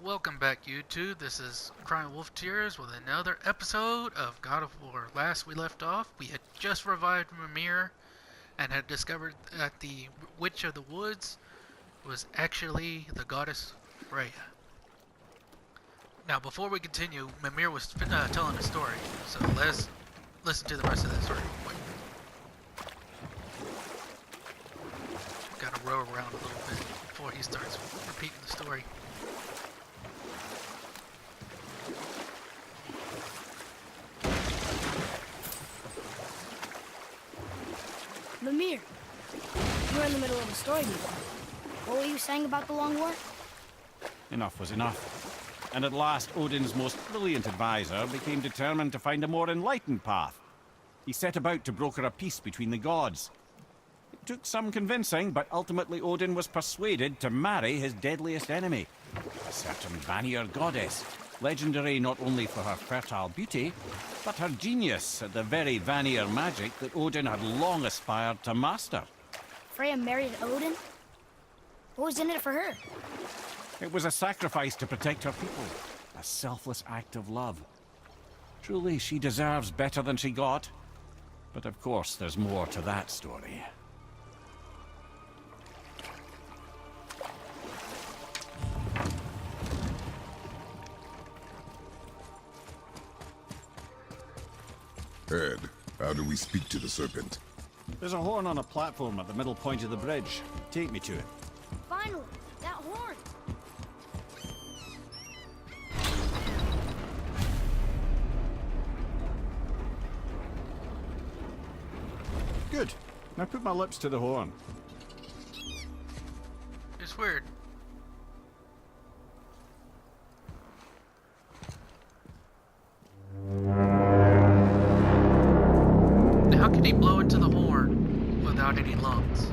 Welcome back, YouTube. This is Crying Wolf Tears with another episode of God of War. Last we left off, we had just revived Mimir and had discovered that the Witch of the Woods was actually the goddess Freya. Now, before we continue, Mimir was telling a story, so let's listen to the rest of that story. Gotta row around a little bit before he starts repeating the story. Mimir, you were in the middle of a story before. What were you saying about the Long War? Enough was enough. And at last, Odin's most brilliant advisor became determined to find a more enlightened path. He set about to broker a peace between the gods. It took some convincing, but ultimately Odin was persuaded to marry his deadliest enemy, a certain Vanir goddess, legendary not only for her fertile beauty, but her genius at the very Vanir magic that Odin had long aspired to master. Freya married Odin? What was in it for her? It was a sacrifice to protect her people, a selfless act of love. Truly, she deserves better than she got. But of course, there's more to that story. Ed, how do we speak to the serpent? There's a horn on a platform at the middle point of the bridge. Take me to it. Finally, that horn! Good. Now put my lips to the horn. It's weird. How can he blow into the horn without any lungs?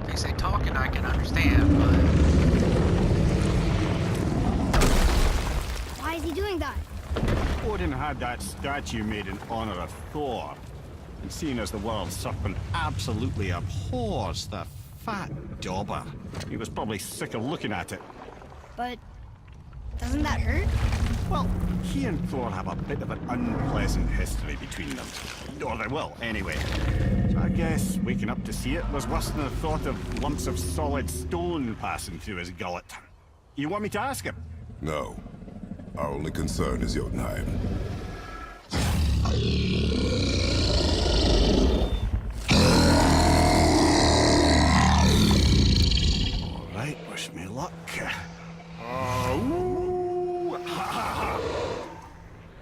They say talking I can understand, but Why is he doing that? Odin had that statue made in honor of Thor. And seeing as the world serpent absolutely abhors the fat dauber, he was probably sick of looking at it. But doesn't that hurt? Well, he and Thor have a bit of an unpleasant history between them. Or they will, anyway. So I guess waking up to see it was worse than the thought of lumps of solid stone passing through his gullet. You want me to ask him? No. Our only concern is Jotunheim. All right, wish me luck. Ooh, ha, ha, ha.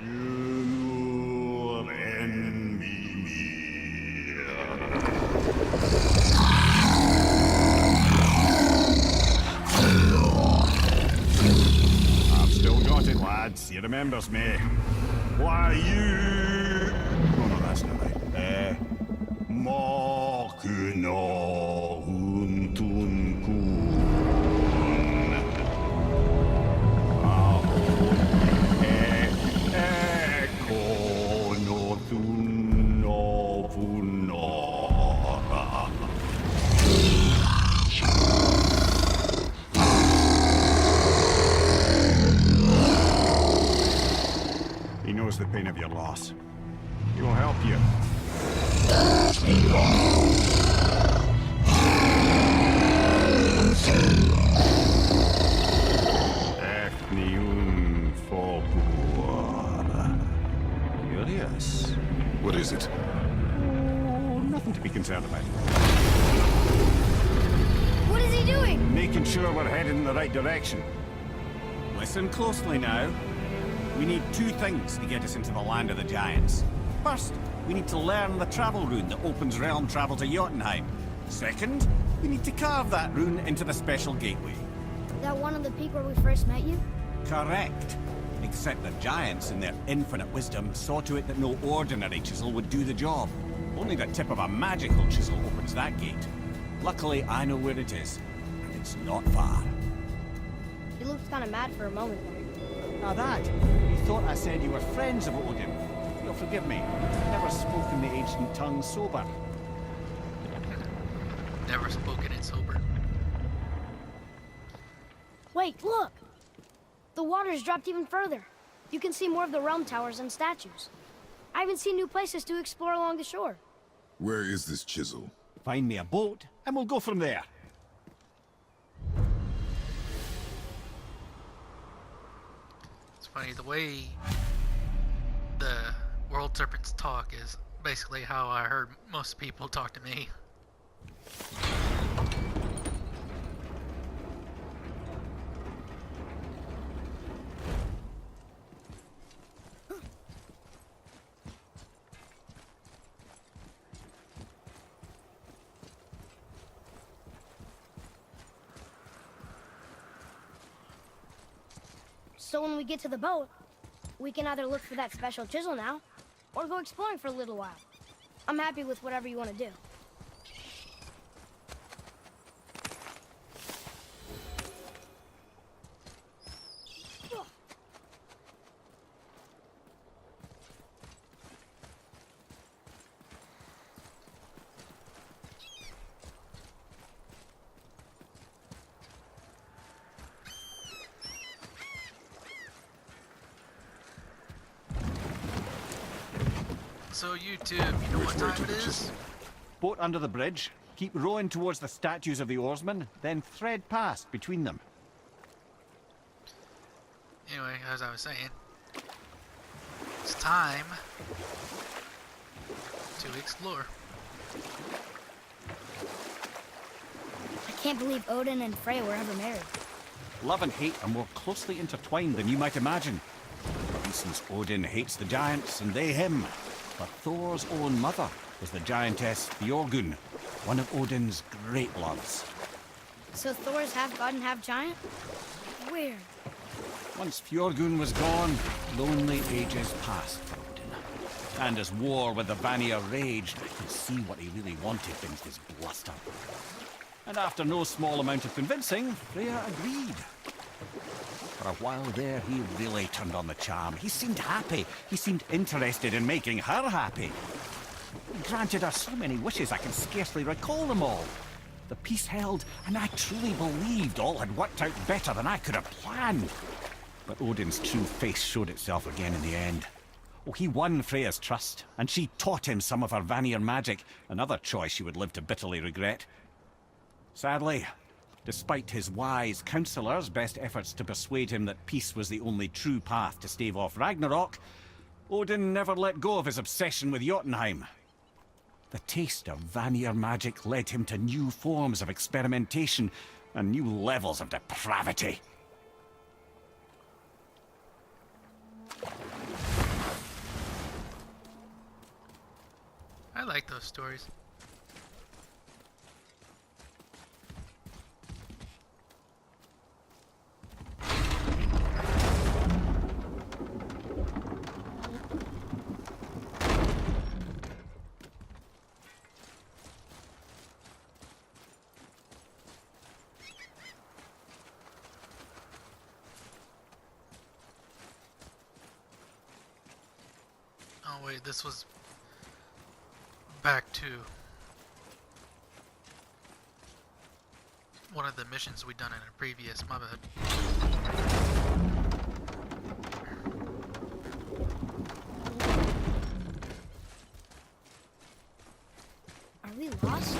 You and me. I've still got it, lads. He remembers me. Why you? Oh no, that's not right. Mokuno huntun kun. He knows the pain of your loss. He will help you. Efniun Fobur. Curious. What is it? Oh, nothing to be concerned about. What is he doing? Making sure we're headed in the right direction. Listen closely now. We need two things to get us into the land of the giants. First, we need to learn the travel rune that opens realm travel to Jotunheim. Second, we need to carve that rune into the special gateway. Is that one of the peak where we first met you? Correct. Except the giants, in their infinite wisdom, saw to it that no ordinary chisel would do the job. Only the tip of a magical chisel opens that gate. Luckily, I know where it is, and it's not far. You looked kind of mad for a moment there. Now that, you thought I said you were friends of Odin. Feel forgive me. I've never spoken the ancient tongue sober. Never spoken it sober. Wait, look! The water's dropped even further. You can see more of the realm towers and statues. I even see new places to explore along the shore. Where is this chisel? Find me a boat, and we'll go from there. It's funny, the way the world serpents talk is basically how I heard most people talk to me. So when we get to the boat, we can either look for that special chisel now, or go exploring for a little while. I'm happy with whatever you want to do. So YouTube, you know what Which way time to it the is? chisel? Boat under the bridge. Keep rowing towards the statues of the oarsmen, then thread past between them. Anyway, as I was saying, it's time to explore. I can't believe Odin and Frey were ever married. Love and hate are more closely intertwined than you might imagine. For instance, Odin hates the giants and they him. But Thor's own mother was the giantess Björgun, one of Odin's great loves. So Thor's half god and half giant? Weird. Once Fjorgun was gone, lonely ages passed for Odin. And as war with the Vanir raged, I could see what he really wanted beneath his bluster. And after no small amount of convincing, Freya agreed. For a while there, he really turned on the charm. He seemed happy. He seemed interested in making her happy. He granted her so many wishes I can scarcely recall them all. The peace held, and I truly believed all had worked out better than I could have planned. But Odin's true face showed itself again in the end. Oh, he won Freya's trust, and she taught him some of her Vanir magic, another choice he would live to bitterly regret. Sadly, despite his wise counselors' best efforts to persuade him that peace was the only true path to stave off Ragnarok, Odin never let go of his obsession with Jotunheim. The taste of Vanir magic led him to new forms of experimentation and new levels of depravity. I like those stories. Oh wait, this was back to one of the missions we'd done in a previous, my bad. Are we lost?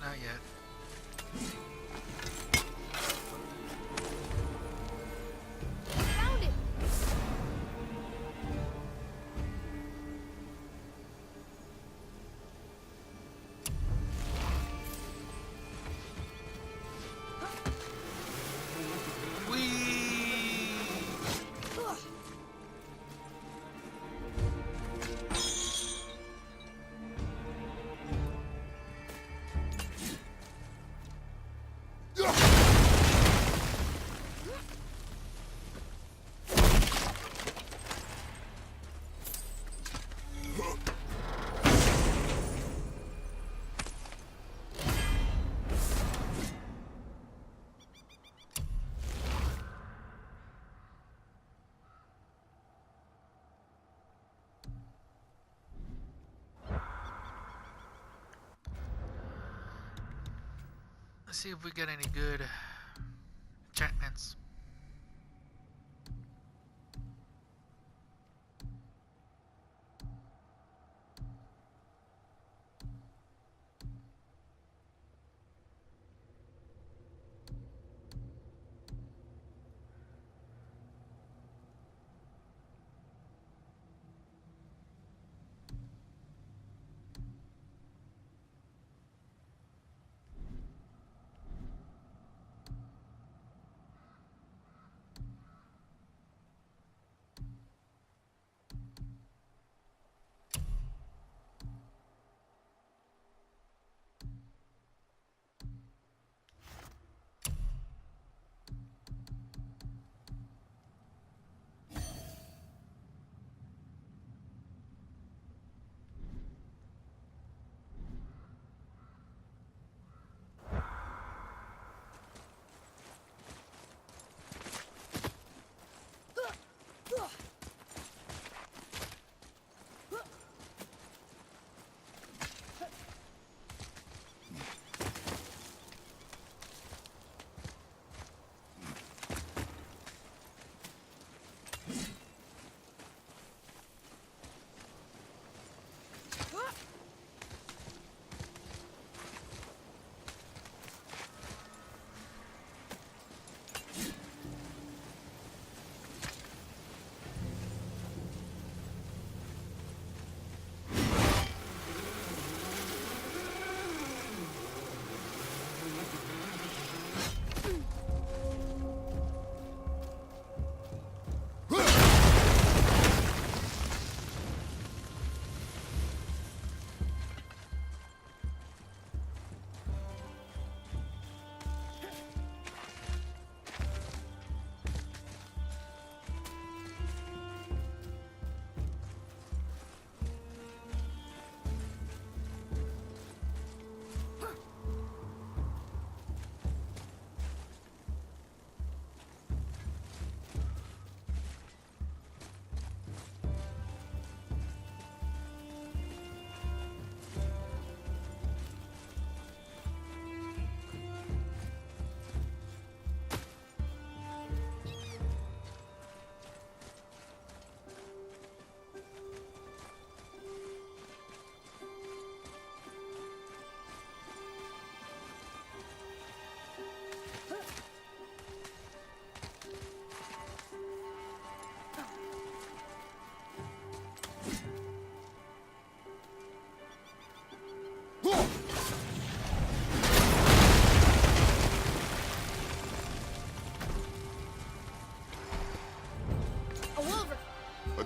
Not yet. Found it! Whee! Let's see if we get any good enchantments.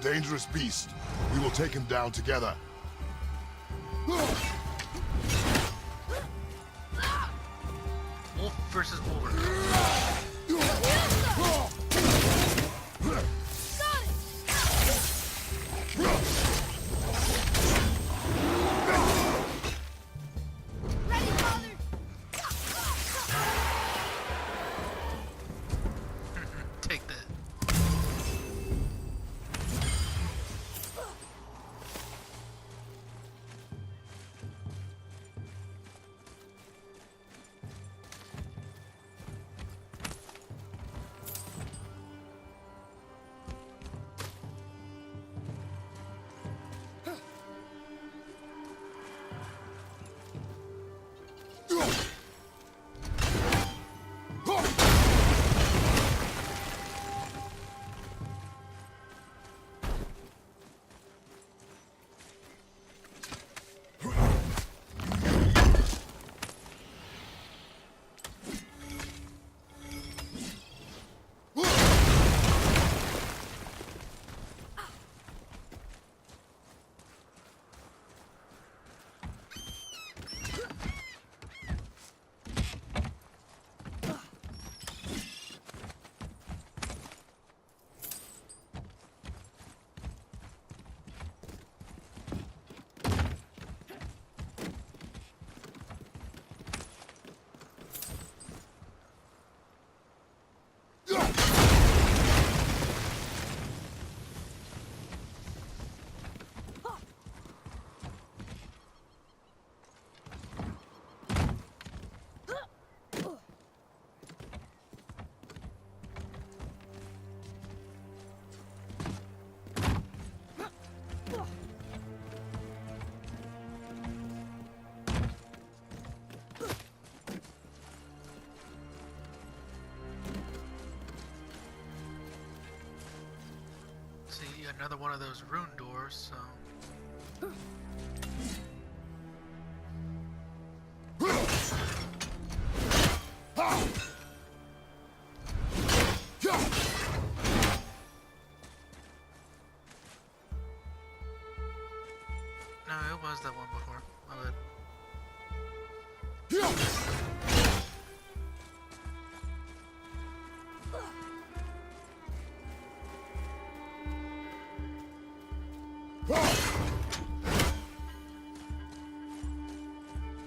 dangerous beast. We will take him down together. Wolf versus Wolverine. Ready, father? Take that. See, another one of those rune doors, so... No, it was that one before. My bad.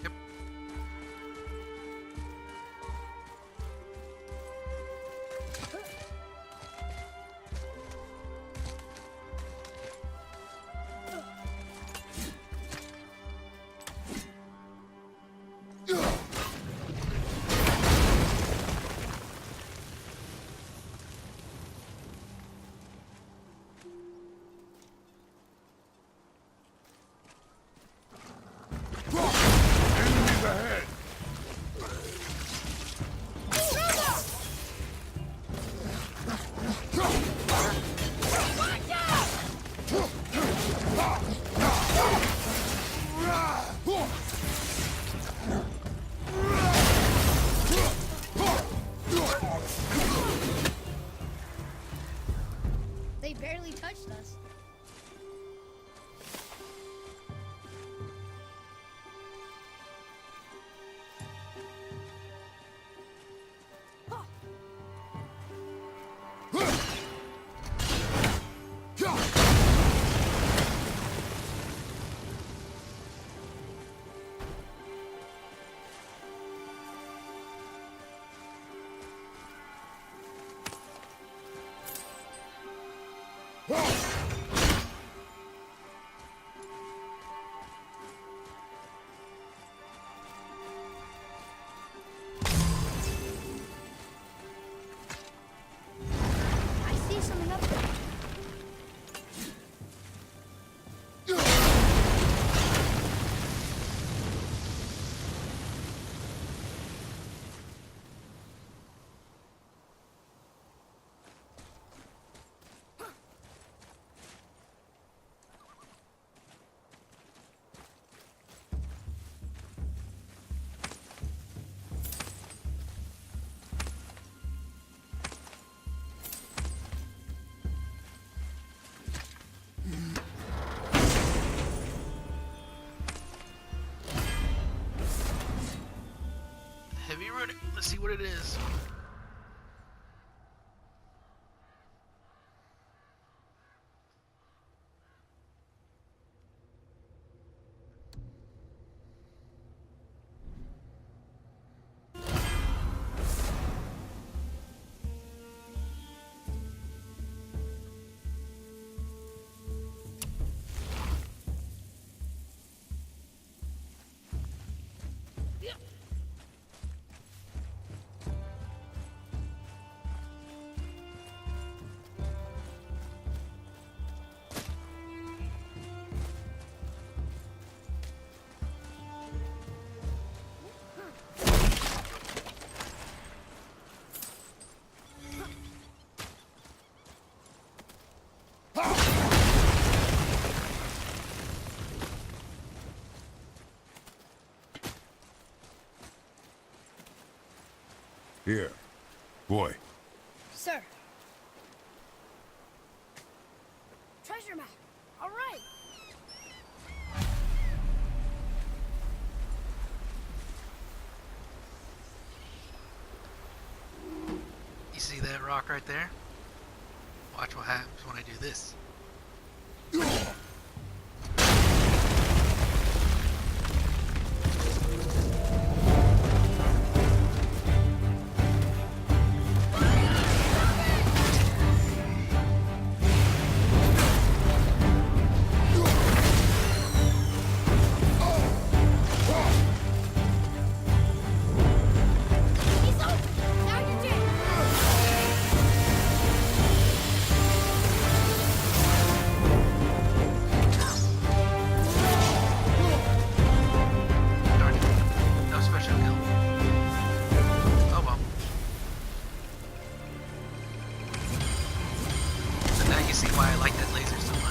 Yep. Enemies ahead! They barely touched us. I see something up there. ruin it. Let's see what it is. Here. Boy. Sir. Treasure map. All right. You see that rock right there? Watch what happens when I do this. He's open. Now you're dead. Darn it. No special kill. Oh well. So now you see why I like that laser so much.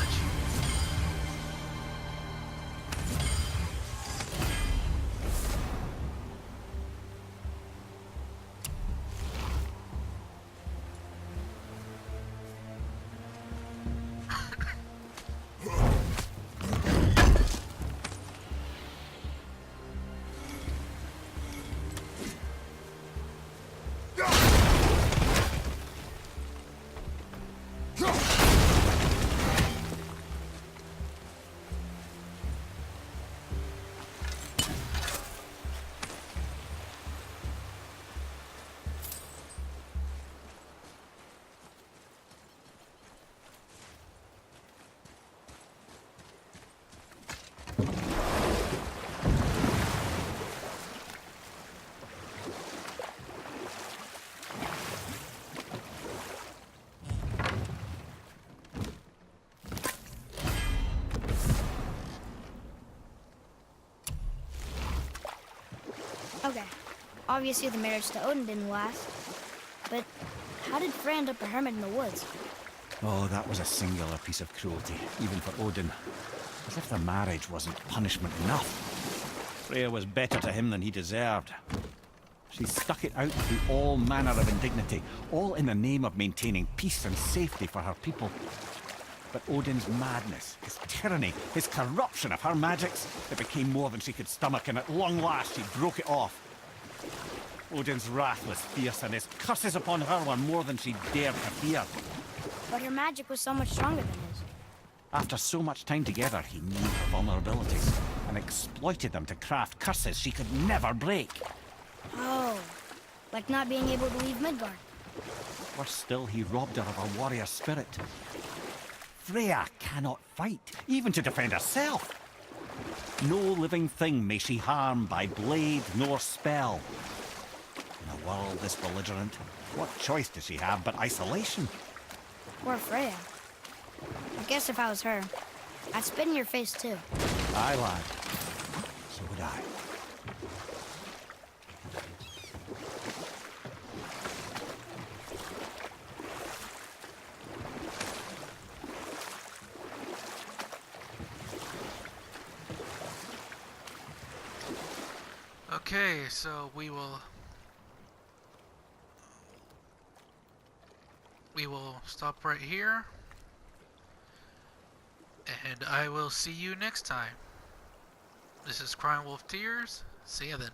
Okay. Obviously the marriage to Odin didn't last. But how did Frey end up a hermit in the woods? Oh, that was a singular piece of cruelty, even for Odin. As if the marriage wasn't punishment enough. Freya was better to him than he deserved. She stuck it out through all manner of indignity, all in the name of maintaining peace and safety for her people. But Odin's madness, his tyranny, his corruption of her magics, it became more than she could stomach, and at long last she broke it off. Odin's wrath was fierce, and his curses upon her were more than she dared to fear. But her magic was so much stronger than his. After so much time together, he knew her vulnerabilities and exploited them to craft curses she could never break. Oh. Like not being able to leave Midgard. Worse still, he robbed her of her warrior spirit. Freya cannot fight, even to defend herself. No living thing may she harm by blade nor spell. In a world this belligerent, what choice does she have but isolation? Poor Freya. I guess if I was her, I'd spit in your face too. Aye, lad. So would I. Okay, so we will stop right here, and I will see you next time. This is Crying Wolf Tears. See ya then.